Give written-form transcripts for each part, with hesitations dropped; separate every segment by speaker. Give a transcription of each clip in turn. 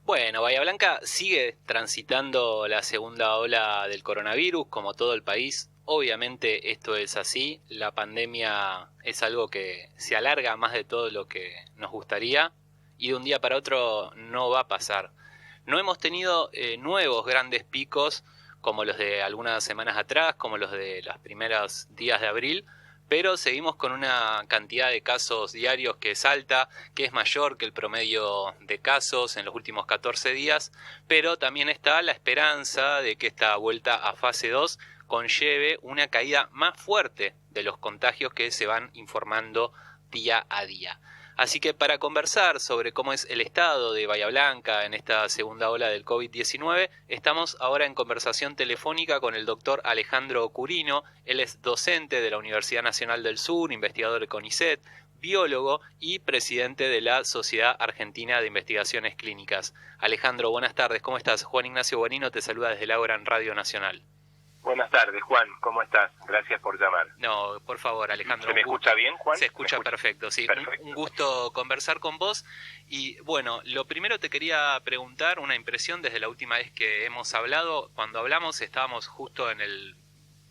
Speaker 1: Bueno, Bahía Blanca sigue transitando la segunda ola del coronavirus, como todo el país. Obviamente esto es así, la pandemia es algo que se alarga más de todo lo que nos gustaría y de un día para otro no va a pasar. No hemos tenido nuevos grandes picos como los de algunas semanas atrás, como los de los primeros días de abril, pero seguimos con una cantidad de casos diarios que es alta, que es mayor que el promedio de casos en los últimos 14 días, pero también está la esperanza de que esta vuelta a fase 2 conlleve una caída más fuerte de los contagios que se van informando día a día. Así que para conversar sobre cómo es el estado de Bahía Blanca en esta segunda ola del COVID-19, estamos ahora en conversación telefónica con el doctor Alejandro Curino. Él es docente de la Universidad Nacional del Sur, investigador de CONICET, biólogo y presidente de la Sociedad Argentina de Investigaciones Clínicas. Alejandro, buenas tardes, ¿cómo estás? Juan Ignacio Bonino te saluda desde la Gran Radio Nacional.
Speaker 2: Buenas tardes, Juan. ¿Cómo estás? Gracias por llamar.
Speaker 1: No, por favor, Alejandro.
Speaker 2: ¿Se me escucha bien, Juan?
Speaker 1: Se escucha perfecto, sí.
Speaker 2: Perfecto.
Speaker 1: Un gusto conversar con vos. Y bueno, lo primero te quería preguntar, una impresión desde la última vez que hemos hablado. Cuando hablamos estábamos justo en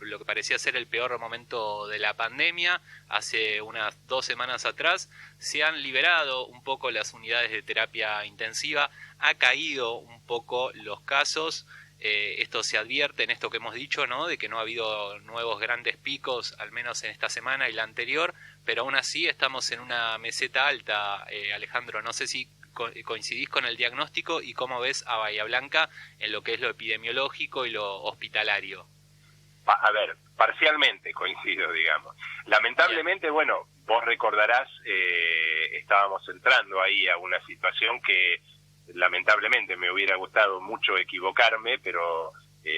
Speaker 1: lo que parecía ser el peor momento de la pandemia. Hace unas 2 semanas atrás se han liberado un poco las unidades de terapia intensiva. Ha caído un poco los casos. Esto se advierte en esto que hemos dicho, ¿no? De que no ha habido nuevos grandes picos, al menos en esta semana y la anterior, pero aún así estamos en una meseta alta, Alejandro. No sé si coincidís con el diagnóstico y cómo ves a Bahía Blanca en lo que es lo epidemiológico y lo hospitalario.
Speaker 2: A ver, parcialmente coincido, digamos. Lamentablemente,
Speaker 1: Bien.
Speaker 2: bueno, vos recordarás, estábamos entrando ahí a una situación que lamentablemente me hubiera gustado mucho equivocarme, pero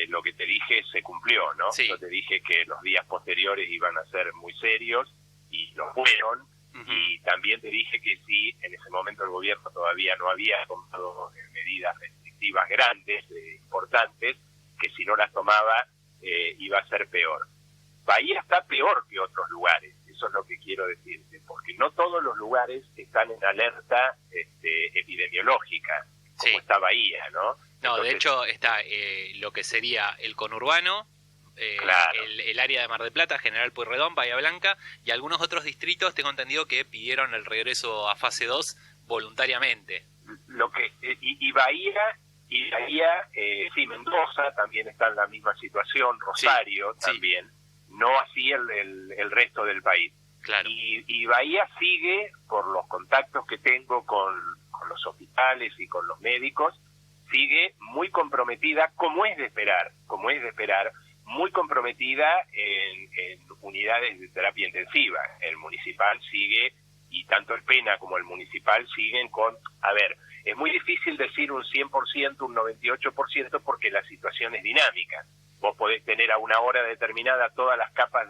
Speaker 2: lo que te dije se cumplió, ¿no?
Speaker 1: Sí.
Speaker 2: Yo te dije que los días posteriores iban a ser muy serios y lo fueron.
Speaker 1: Uh-huh.
Speaker 2: Y también te dije que si en ese momento el gobierno todavía no había tomado medidas restrictivas grandes, importantes, que si no las tomaba iba a ser peor. Bahía está peor que otros lugares, eso es lo que quiero decirte, porque no todos los lugares están en alerta epidemiológica, como
Speaker 1: Sí.
Speaker 2: está Bahía, ¿no?
Speaker 1: No,
Speaker 2: Entonces,
Speaker 1: de hecho está lo que sería el conurbano,
Speaker 2: claro.
Speaker 1: el área de Mar del Plata, General Pueyrredón, Bahía Blanca y algunos otros distritos, tengo entendido que pidieron el regreso a fase 2 voluntariamente.
Speaker 2: Y Bahía, sí, Mendoza también está en la misma situación, Rosario
Speaker 1: Sí.
Speaker 2: también, no así el resto del país.
Speaker 1: Claro.
Speaker 2: Y Bahía sigue, por los contactos que tengo con los hospitales y con los médicos, sigue muy comprometida, como es de esperar, muy comprometida en unidades de terapia intensiva. El municipal sigue, y tanto el PENA como el municipal siguen con, a ver, es muy difícil decir un 100%, un 98%, porque la situación es dinámica. Vos podés tener a una hora determinada todas las camas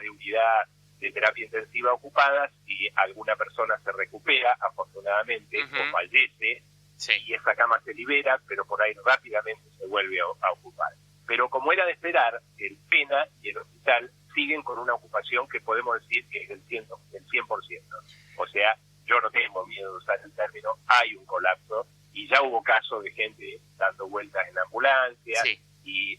Speaker 2: de unidad de terapia intensiva ocupadas y alguna persona se recupera, afortunadamente,
Speaker 1: Uh-huh.
Speaker 2: o fallece,
Speaker 1: Sí.
Speaker 2: y esa cama se libera, pero por ahí rápidamente se vuelve a ocupar. Pero como era de esperar, el PENA y el hospital siguen con una ocupación que podemos decir que es del 100%. O sea, yo no tengo miedo de usar el término, hay un colapso, y ya hubo casos de gente dando vueltas en ambulancia,
Speaker 1: Sí.
Speaker 2: y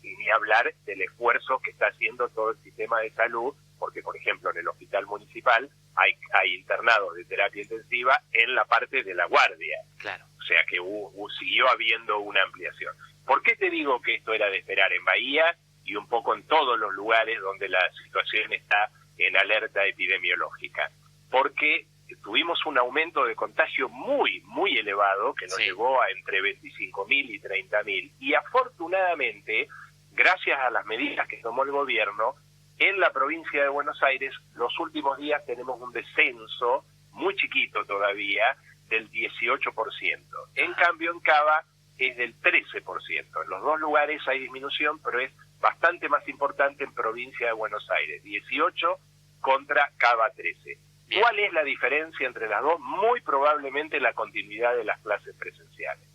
Speaker 2: ni hablar del esfuerzo que está haciendo todo el sistema de salud, porque por ejemplo en el hospital municipal hay internados de terapia intensiva en la parte de la guardia.
Speaker 1: Claro.
Speaker 2: O sea que siguió habiendo una ampliación. ¿Por qué te digo que esto era de esperar en Bahía y un poco en todos los lugares donde la situación está en alerta epidemiológica? Porque tuvimos un aumento de contagio muy, muy elevado que nos
Speaker 1: Sí.
Speaker 2: llegó a entre 25.000 y 30.000. Y afortunadamente, gracias a las medidas que tomó el gobierno, en la provincia de Buenos Aires, los últimos días tenemos un descenso muy chiquito todavía del 18%. En cambio, en Cava es del 13%. En los dos lugares hay disminución, pero es bastante más importante en provincia de Buenos Aires. 18 contra Cava 13.
Speaker 1: Bien.
Speaker 2: ¿Cuál es la diferencia entre las dos? Muy probablemente la continuidad de las clases presenciales.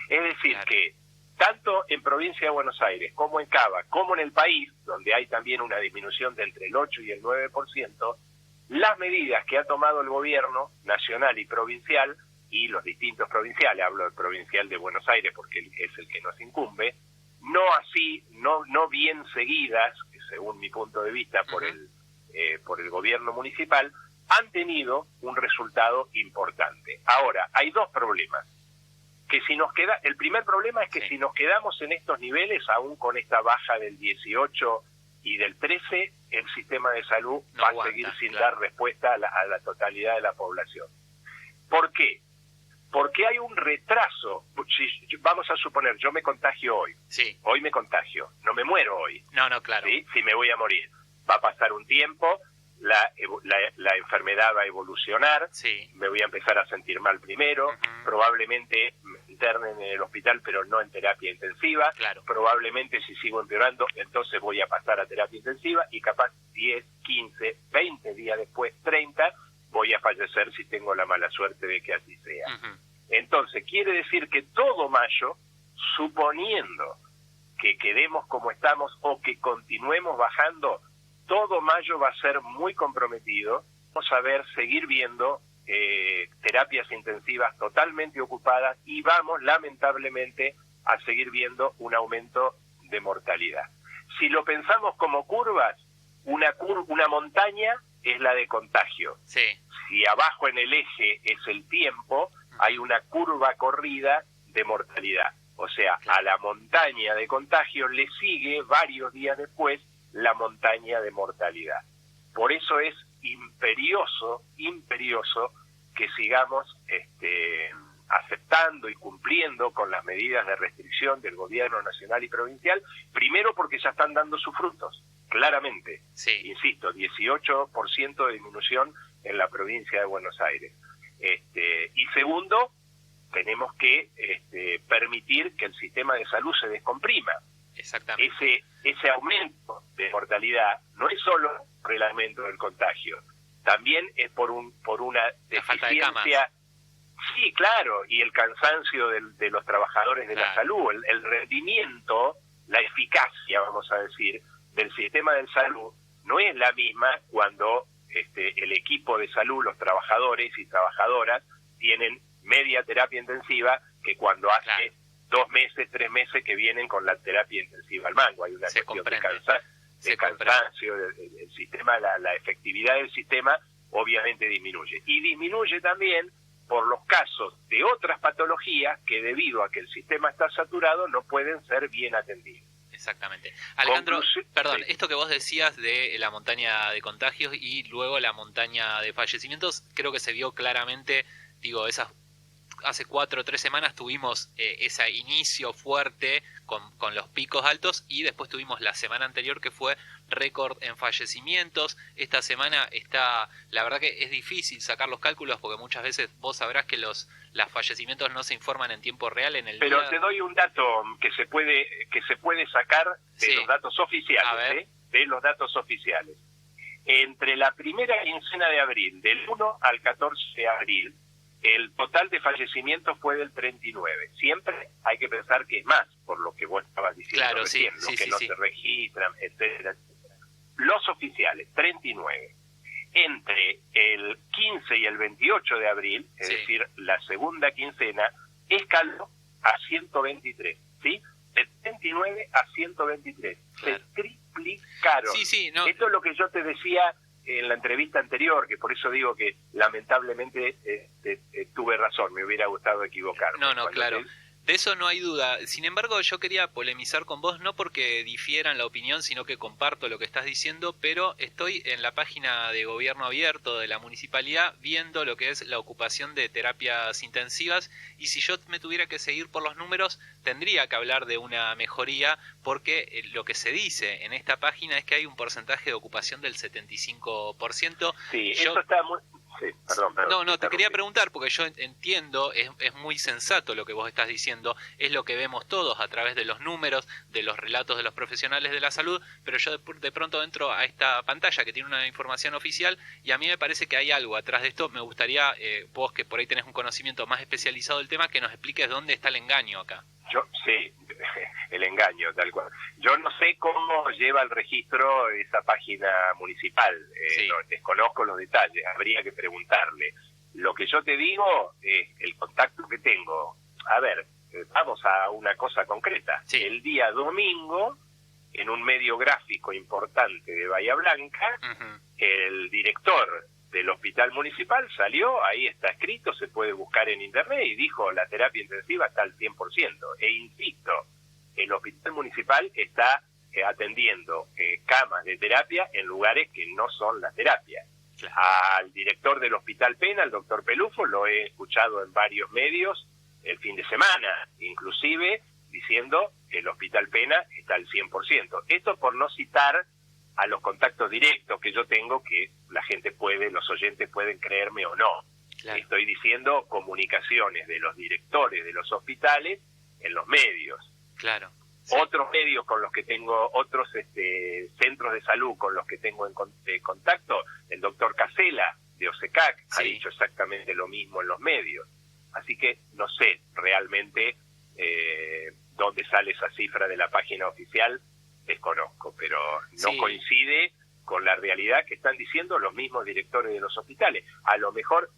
Speaker 2: Es decir,
Speaker 1: Claro.
Speaker 2: que tanto en provincia de Buenos Aires como en Cava, como en el país, donde hay también una disminución de entre el 8 y el 9%, las medidas que ha tomado el gobierno nacional y provincial y los distintos provinciales, hablo del provincial de Buenos Aires porque es el que nos incumbe, no así, no bien seguidas, según mi punto de vista, por el gobierno municipal, han tenido un resultado importante. Ahora, hay dos problemas. El primer problema es que si nos quedamos en estos niveles, aún con esta baja del 18 y del 13, el sistema de salud va a seguir sin dar respuesta a la totalidad de la población. ¿Por qué? Porque hay un retraso. Vamos a suponer, yo me contagio hoy.
Speaker 1: Sí.
Speaker 2: Hoy me contagio. No me muero hoy.
Speaker 1: No, claro.
Speaker 2: ¿Sí? Si me voy a morir. Va a pasar un tiempo, la enfermedad va a evolucionar,
Speaker 1: sí.
Speaker 2: Me voy a empezar a sentir mal primero, probablemente me internen en el hospital, pero no en terapia intensiva.
Speaker 1: Claro.
Speaker 2: Probablemente si sigo empeorando, entonces voy a pasar a terapia intensiva y capaz 10, 15, 20 días después, 30, voy a fallecer si tengo la mala suerte de que así sea. Entonces, quiere decir que todo mayo, suponiendo que quedemos como estamos o que continuemos bajando, todo mayo va a ser muy comprometido. Vamos a seguir viendo terapias intensivas totalmente ocupadas y vamos, lamentablemente, a seguir viendo un aumento de mortalidad. Si lo pensamos como curvas, una montaña es la de contagio.
Speaker 1: Sí.
Speaker 2: Si abajo en el eje es el tiempo, hay una curva corrida de mortalidad. O sea, a la montaña de contagio le sigue varios días después la montaña de mortalidad. Por eso es imperioso que sigamos aceptando y cumpliendo con las medidas de restricción del gobierno nacional y provincial, primero porque ya están dando sus frutos, claramente.
Speaker 1: Sí.
Speaker 2: Insisto, 18% de disminución en la provincia de Buenos Aires. Y segundo, tenemos que permitir que el sistema de salud se descomprima.
Speaker 1: Exactamente.
Speaker 2: Ese aumento de mortalidad no es solo por el aumento del contagio, también es por una deficiencia. Sí, claro, y el cansancio de los trabajadores de la salud, el rendimiento, la eficacia, vamos a decir, del sistema de salud no es la misma cuando el equipo de salud, los trabajadores y trabajadoras, tienen media terapia intensiva que cuando hace 2 meses, 3 meses que vienen con la terapia intensiva al mango. Hay una cuestión de cansancio del sistema, la efectividad del sistema obviamente disminuye. Y disminuye también por los casos de otras patologías que debido a que el sistema está saturado no pueden ser bien atendidos.
Speaker 1: Exactamente. Alejandro, perdón, esto que vos decías de la montaña de contagios y luego la montaña de fallecimientos, creo que se vio claramente, hace 4 o 3 semanas tuvimos ese inicio fuerte con los picos altos y después tuvimos la semana anterior que fue récord en fallecimientos. Esta semana la verdad que es difícil sacar los cálculos porque muchas veces vos sabrás que los fallecimientos no se informan en tiempo real en el
Speaker 2: Pero
Speaker 1: día.
Speaker 2: Te doy un dato que se puede sacar de los datos oficiales, de los datos oficiales. Entre la primera quincena de abril, del 1 al 14 de abril, el total de fallecimientos fue del 39. Siempre hay que pensar que es más, por lo que vos estabas diciendo recién, los que no se registran, etcétera, etcétera. Los oficiales, 39. Entre el 15 y el 28 de abril, es decir, la segunda quincena, escaló a 123, ¿sí? De 39 a 123. Se triplicaron. Esto es lo que yo te decía en la entrevista anterior, que por eso digo que lamentablemente tuve razón, me hubiera gustado equivocarme.
Speaker 1: Claro. De eso no hay duda. Sin embargo, yo quería polemizar con vos, no porque difieran la opinión, sino que comparto lo que estás diciendo, pero estoy en la página de Gobierno Abierto de la Municipalidad viendo lo que es la ocupación de terapias intensivas, y si yo me tuviera que seguir por los números, tendría que hablar de una mejoría, porque lo que se dice en esta página es que hay un porcentaje de ocupación del 75%.
Speaker 2: Sí, eso está muy... Sí, perdón,
Speaker 1: te quería preguntar, porque yo entiendo, es muy sensato lo que vos estás diciendo, es lo que vemos todos a través de los números, de los relatos de los profesionales de la salud, pero yo de pronto entro a esta pantalla que tiene una información oficial y a mí me parece que hay algo atrás de esto. Me gustaría, vos que por ahí tenés un conocimiento más especializado del tema, que nos expliques dónde está el engaño acá.
Speaker 2: El engaño, tal cual. Yo no sé cómo lleva el registro esa página municipal, no, desconozco los detalles, habría que preguntarle. Lo que yo te digo es el contacto que tengo. A ver, vamos a una cosa concreta.
Speaker 1: Sí.
Speaker 2: El día domingo, en un medio gráfico importante de Bahía Blanca, el director del hospital municipal salió, ahí está escrito, se puede buscar en internet, y dijo la terapia intensiva está al 100%. E insisto, el hospital municipal está atendiendo camas de terapia en lugares que no son la terapia.
Speaker 1: Claro.
Speaker 2: Al director del Hospital Pena, el doctor Pelufo, lo he escuchado en varios medios el fin de semana, inclusive diciendo que el Hospital Pena está al 100%. Esto por no citar a los contactos directos que yo tengo, que la gente puede, los oyentes pueden creerme o no. Claro. Estoy diciendo comunicaciones de los directores de los hospitales en los medios.
Speaker 1: Claro. Sí.
Speaker 2: Otros medios con los que tengo, otros centros de salud con los que tengo en contacto, el doctor Casela de OSECAC ha dicho exactamente lo mismo en los medios. Así que no sé realmente dónde sale esa cifra de la página oficial, desconozco, pero no coincide con la realidad que están diciendo los mismos directores de los hospitales. A lo mejor,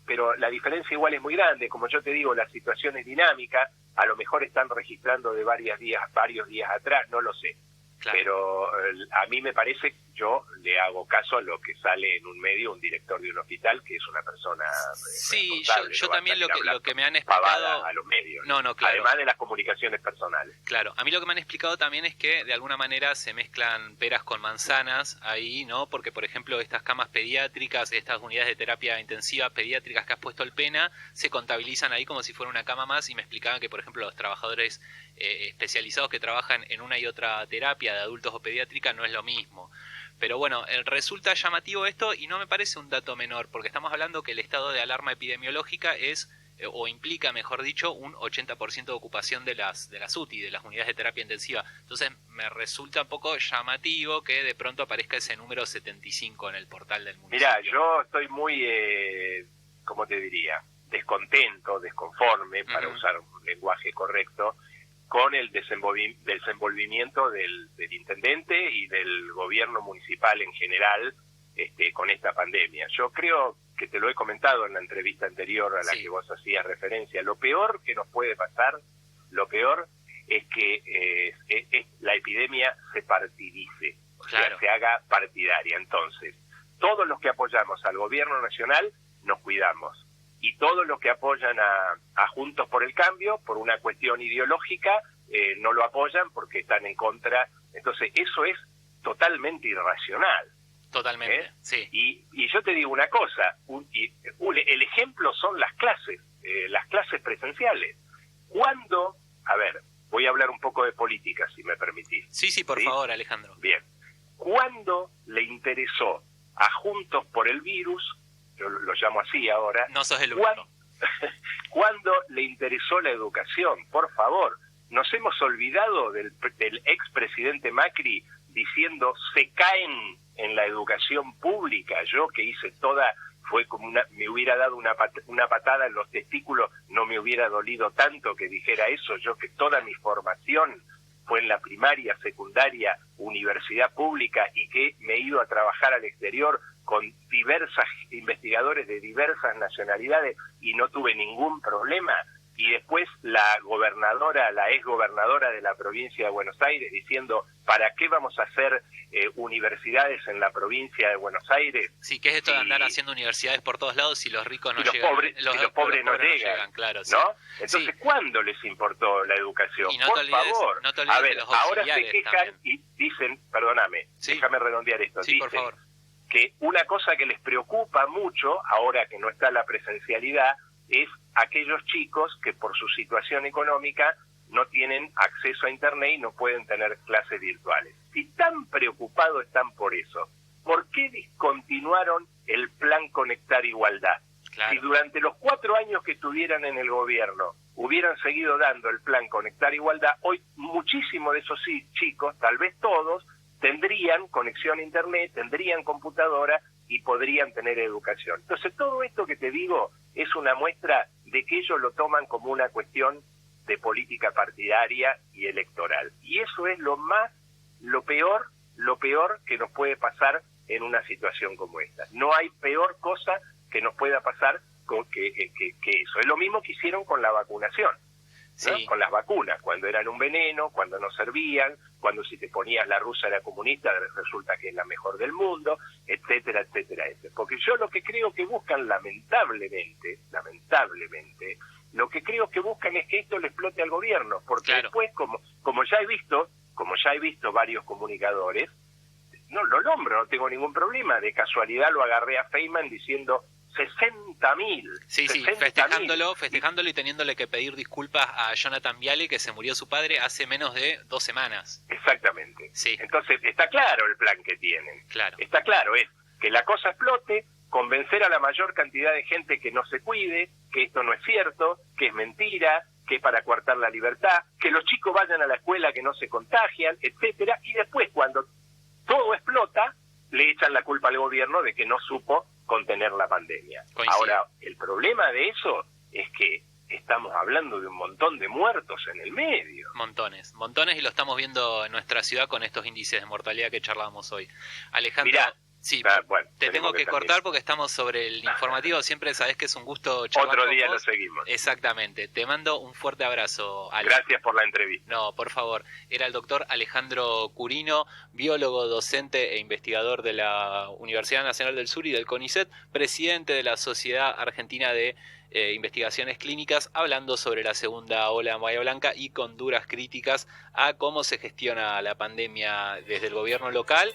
Speaker 2: pero la diferencia igual es muy grande, como yo te digo, la situación es dinámica, a lo mejor están registrando de varios días atrás, no lo sé. Claro. Pero a mí me parece, yo le hago caso a lo que sale en un medio, un director de un hospital, que es una persona responsable.
Speaker 1: Yo también lo que me han explicado
Speaker 2: a los medios,
Speaker 1: claro.
Speaker 2: Además de las comunicaciones personales.
Speaker 1: Claro, a mí lo que me han explicado también es que de alguna manera se mezclan peras con manzanas ahí, ¿no? Porque, por ejemplo, estas camas pediátricas, estas unidades de terapia intensiva pediátricas que has puesto el Pena, se contabilizan ahí como si fuera una cama más, y me explicaban que, por ejemplo, los trabajadores especializados que trabajan en una y otra terapia de adultos o pediátrica no es lo mismo. Pero bueno, resulta llamativo esto y no me parece un dato menor, porque estamos hablando que el estado de alarma epidemiológica es, o implica, mejor dicho, un 80% de ocupación de las UTI, de las unidades de terapia intensiva. Entonces me resulta un poco llamativo que de pronto aparezca ese número 75 en el portal del municipio.
Speaker 2: Mirá, yo estoy muy, ¿cómo te diría? Desconforme, para usar un lenguaje correcto, con el desenvolvimiento del intendente y del gobierno municipal en general con esta pandemia. Yo creo que te lo he comentado en la entrevista anterior a la que vos hacías referencia. Lo peor que nos puede pasar, lo peor es que la epidemia se partidice, o sea, se haga partidaria. Entonces, todos los que apoyamos al gobierno nacional nos cuidamos. Y todos los que apoyan a Juntos por el Cambio, por una cuestión ideológica, no lo apoyan porque están en contra. Entonces, eso es totalmente irracional.
Speaker 1: Totalmente, sí.
Speaker 2: Y yo te digo una cosa, el ejemplo son las clases presenciales. Cuando, a ver, voy a hablar un poco de política, si me permitís.
Speaker 1: Sí, por favor, Alejandro.
Speaker 2: Bien. ¿Cuándo le interesó a Juntos por el Virus, yo lo llamo así ahora?
Speaker 1: No sos el único.
Speaker 2: ¿Cuándo le interesó la educación? Por favor, nos hemos olvidado del expresidente Macri diciendo se caen en la educación pública. Yo que hice fue como me hubiera dado una patada en los testículos, no me hubiera dolido tanto que dijera eso. Yo que toda mi formación fue en la primaria, secundaria, universidad pública, y que me he ido a trabajar al exterior con diversas investigadores de diversas nacionalidades y no tuve ningún problema. Y después la exgobernadora de la provincia de Buenos Aires diciendo, ¿para qué vamos a hacer universidades en la provincia de Buenos Aires?
Speaker 1: Sí, ¿qué es esto de andar haciendo universidades por todos lados si los ricos no
Speaker 2: llegan? Los pobres no llegan,
Speaker 1: claro.
Speaker 2: ¿no? Entonces, ¿cuándo les importó la educación?
Speaker 1: Y no
Speaker 2: por favor.
Speaker 1: No te olvides,
Speaker 2: a ver,
Speaker 1: de los
Speaker 2: ahora se quejan
Speaker 1: también.
Speaker 2: Y dicen, perdóname, déjame redondear esto.
Speaker 1: Sí,
Speaker 2: dicen,
Speaker 1: por favor.
Speaker 2: Que una cosa que les preocupa mucho, ahora que no está la presencialidad, es aquellos chicos que por su situación económica no tienen acceso a Internet y no pueden tener clases virtuales. Si tan preocupados están por eso, ¿por qué discontinuaron el plan Conectar Igualdad? Claro. Si durante los 4 años que estuvieran en el gobierno hubieran seguido dando el plan Conectar Igualdad, hoy muchísimos de esos chicos, tal vez todos, tendrían conexión a Internet, tendrían computadora y podrían tener educación. Entonces, todo esto que te digo es una muestra de que ellos lo toman como una cuestión de política partidaria y electoral. Y eso es lo peor que nos puede pasar en una situación como esta. No hay peor cosa que nos pueda pasar con que eso. Es lo mismo que hicieron con la vacunación, ¿no?
Speaker 1: Sí.
Speaker 2: Con las vacunas, cuando eran un veneno, cuando no servían, cuando si te ponías la rusa era comunista, resulta que es la mejor del mundo, etcétera, etcétera, etcétera. Porque yo lo que creo que buscan, lamentablemente, lo que creo que buscan es que esto le explote al gobierno, porque
Speaker 1: claro.
Speaker 2: Después, como ya he visto varios comunicadores, no lo nombro, no tengo ningún problema, de casualidad lo agarré a Feynman diciendo 60.000.
Speaker 1: Sí,
Speaker 2: 60.000.
Speaker 1: festejándolo y teniéndole que pedir disculpas a Jonathan Viale, que se murió su padre hace menos de 2 semanas.
Speaker 2: Exactamente.
Speaker 1: Sí.
Speaker 2: Entonces, está claro el plan que tienen.
Speaker 1: Claro.
Speaker 2: Está claro, es que la cosa explote, convencer a la mayor cantidad de gente que no se cuide, que esto no es cierto, que es mentira, que es para coartar la libertad, que los chicos vayan a la escuela, que no se contagian, etcétera, y después cuando todo explota, le echan la culpa al gobierno de que no supo contener la pandemia.
Speaker 1: Coincido.
Speaker 2: Ahora, el problema de eso es que estamos hablando de un montón de muertos en el medio.
Speaker 1: Montones, y lo estamos viendo en nuestra ciudad con estos índices de mortalidad que charlábamos hoy. Alejandro,
Speaker 2: Mirá,
Speaker 1: sí,
Speaker 2: bueno,
Speaker 1: te tengo que cortar porque estamos sobre el informativo, siempre sabés que es un gusto charlar
Speaker 2: Otro
Speaker 1: con
Speaker 2: día
Speaker 1: vos.
Speaker 2: lo seguimos.
Speaker 1: Exactamente, te mando un fuerte abrazo, Ale.
Speaker 2: Gracias por la entrevista.
Speaker 1: No, por favor. Era el doctor Alejandro Curino, biólogo, docente e investigador de la Universidad Nacional del Sur y del CONICET, presidente de la Sociedad Argentina de Investigaciones Clínicas, hablando sobre la segunda ola en Bahía Blanca y con duras críticas a cómo se gestiona la pandemia desde el gobierno local